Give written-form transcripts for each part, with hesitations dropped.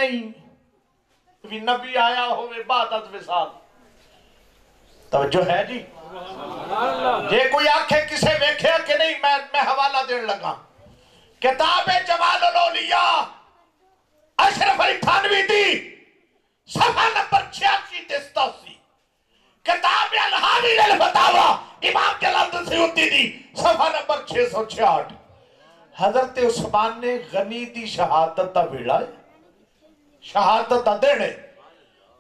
نہیں بھی نبی آیا ہوئے بعد از وصال توجہ ہے جی یہ کوئی آنکھیں کسے ویکھے کہ نہیں میں حوالہ دین لگا کتاب جمال الاولیاء اشرف علی تھانوی دی صفحہ نمبر 86-87 کتاب الحاوی للفتاوی امام جلال الدین سیوطی دی صفحہ نمبر 666 حضرت عثمان نے غنی دی شہادت دا ویڑا شہادت دا دینے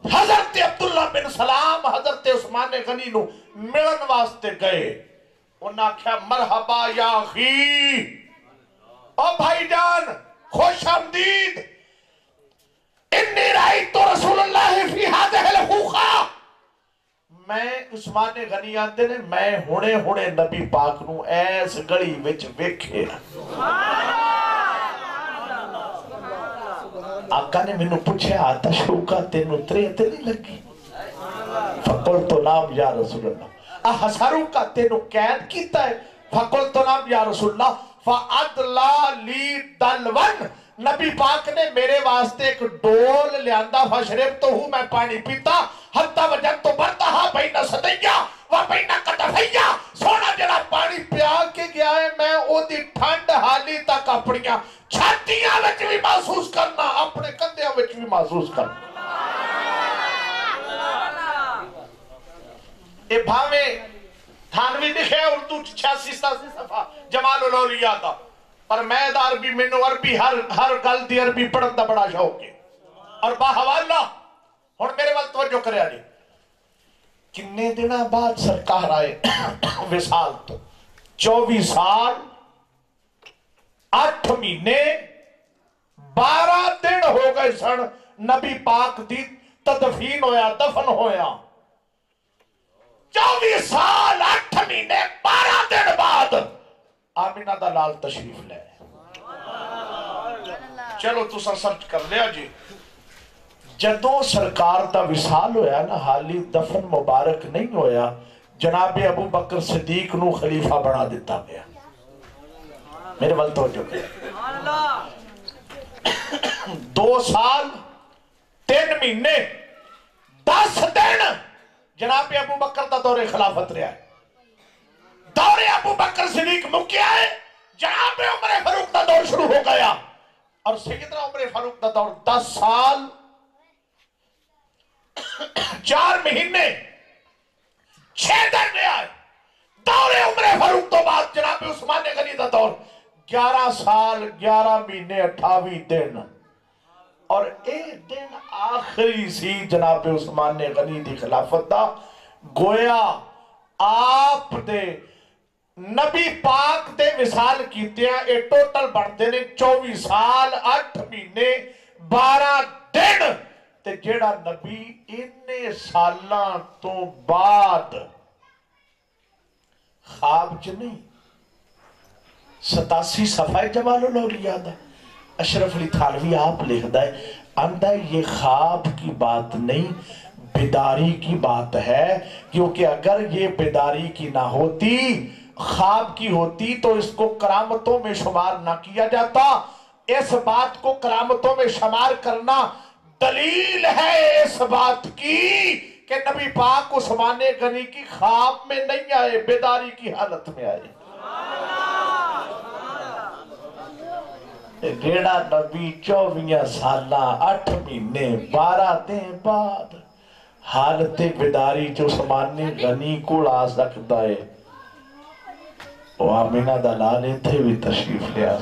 حضرت عبداللہ بن سلام حضرت عثمان غنی نو ملن واسطے گئے انہاں کہا مرحبا یا اخی او بھائی جان خوش آمدید انی رائیت رسول اللہ فی ہذہ الحوخہ میں عثمان غنی آندے نے میں ہونے نبی پاک نو ایس گڑی وچ ویکھے آقا نے منو پوچھے آتش ہوگا تینو تریتے نہیں لگی فقلتو نام یا رسول اللہ احسارو کا تینو قید کیتا ہے فقلتو نام یا رسول اللہ فَعَدْلَا لِي دَلْوَن نبی پاک نے میرے واسطے ایک ڈول لیاندہ فشرب تو ہوں میں پانی پیتا حتی وجد تو برتہا بین صدیہ و بین قطفیہ سونا جڑا پانی پیا کے گیا ہے میں او دی ٹھنڈ حالی تک اپنیاں چھاتیاں وچ بھی محسوس کرنا اپنے کندیاں وچ بھی محسوس کرنا اے بھاوے تھانوی لکھے اردو 86-87 صفحہ جمال الاولیاء دا پر میں دا عربی میں نو عربی ہر گل دی عربی پڑھن دا بڑا شوق ہے اور باحوالہ ہن میرے وقت توجہ کرے آلی کنے دنہ بعد سرکار آئے وصال تو 24 سال 8 مہینے 12 دن ہو گئے سن نبی پاک دی تدفین ہویا دفن ہویا 24 سال 8 مہینے 12 دن بعد آمینہ دا لال تشریف لے چلو تو سرچ کر لیا جی جدوں سرکار دا وصال ہویا نا حالی دفن مبارک نہیں ہویا جناب ابو بکر صدیق نو خلیفہ بنا دیتا گیا میرے وال توجہ کریں 2 سال 3 مہینے 10 دن جناب ابو بکر دا دور خلافت رہا ہے دور ابو بکر صدیق مکیا ہے جناب عمر فاروق دا دور شروع ہو گیا اور سیدنا عمر فاروق دا دور 10 سال 4 مہینے 6 دن رہا ہے دور عمر فاروق تو بعد جناب عثمان غنی دا دور 11 سال 11 مہینے 28 دن اور ایک دن آخری سی جناب عثمان غنی دی خلافت دا گویا آپ دے نبی پاک دے وصال کیتے ہیں اے ٹوٹل بڑھتے نے 24 سال 8 مہینے 12 دن تے جیڑا نبی انہیں سالاں تو بعد خواب چ نہیں 87 صفحہ جمال الاولیاء دا اشرف علی تھانوی آپ لکھتا ہے اندہ یہ خواب کی بات نہیں بیداری کی بات ہے کیونکہ اگر یہ بیداری کی نہ ہوتی خواب کی ہوتی تو اس کو کرامتوں میں شمار نہ کیا جاتا اس بات کو کرامتوں میں شمار کرنا دلیل ہے اس بات کی کہ نبی پاک عثمان غنی کی خواب میں نہیں آئے بیداری کی حالت میں آئے گیڑا نبی 24 سالہ 8 مہینے 12 دن بعد حالت بیداری جو عثمان غنی کو آ سکتا ہے وہ آمینہ دلالے تھے بھی تشریف لیا